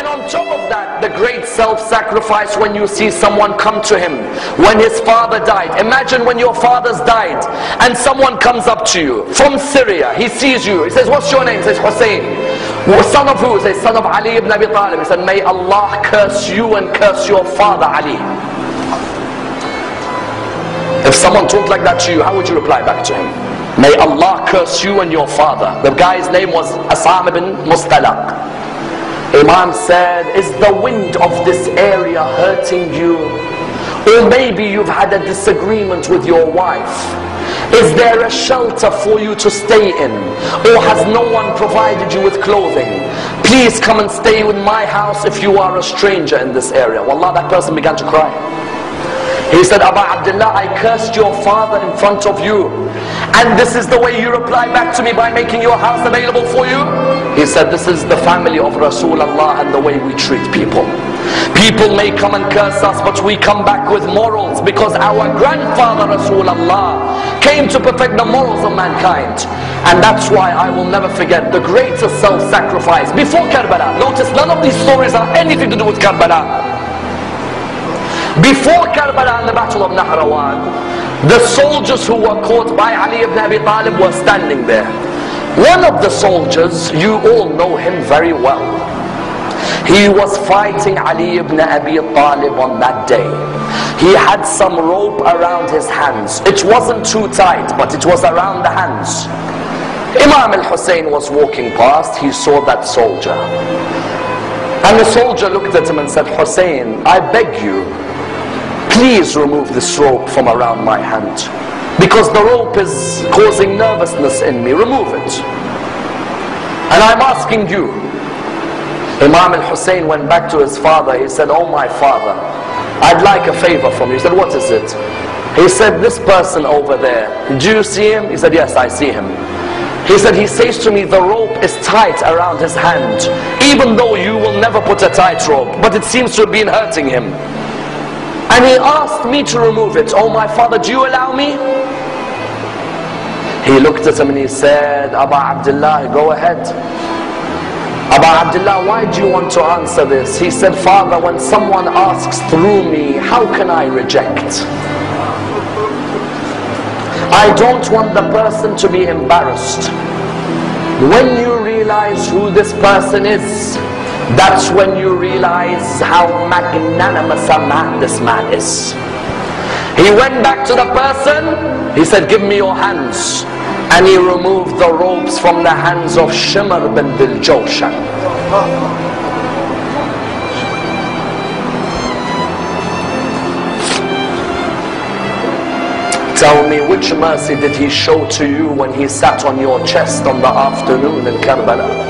Then on top of that, the great self-sacrifice when you see someone come to him when his father died. Imagine when your father's died and someone comes up to you from Syria. He sees you. He says, what's your name? He says, Hussein. Son of who? He says, son of Ali ibn Abi Talib. He said, may Allah curse you and curse your father Ali. If someone talked like that to you, how would you reply back to him? May Allah curse you and your father. The guy's name was Asam ibn Mustalaq. Imam said, is the wind of this area hurting you? Or maybe you've had a disagreement with your wife. Is there a shelter for you to stay in? Or has no one provided you with clothing? Please come and stay in my house if you are a stranger in this area. Wallah, that person began to cry. He said, Aba Abdullah, I cursed your father in front of you. And this is the way you reply back to me by making your house available for you? He said, this is the family of Rasulullah and the way we treat people. People may come and curse us, but we come back with morals because our grandfather Rasulullah came to perfect the morals of mankind. And that's why I will never forget the greatest self-sacrifice before Karbala. Notice none of these stories are anything to do with Karbala. Before Karbala and the battle of Nahrawan, the soldiers who were caught by Ali ibn Abi Talib were standing there. One of the soldiers, you all know him very well. He was fighting Ali ibn Abi Talib on that day. He had some rope around his hands. It wasn't too tight, but it was around the hands. Imam al-Hussein was walking past. He saw that soldier. And the soldier looked at him and said, Hussein, I beg you, please remove this rope from around my hand, because the rope is causing nervousness in me. Remove it. And I'm asking you. Imam al-Hussein went back to his father. He said, oh my father, I'd like a favor from you. He said, what is it? He said, this person over there, do you see him? He said, yes, I see him. He said, he says to me, the rope is tight around his hand, even though you will never put a tight rope, but it seems to have been hurting him. And he asked me to remove it. Oh my father, do you allow me? He looked at him and he said, Aba Abdullah, go ahead. Aba Abdullah, why do you want to answer this? He said, Father, when someone asks through me, how can I reject? I don't want the person to be embarrassed. When you realize who this person is, that's when you realize how magnanimous a man this man is. He went back to the person. He said, give me your hands. And he removed the ropes from the hands of Shimr bin Dil-Jawshan. Tell me, which mercy did he show to you when he sat on your chest on the afternoon in Karbala?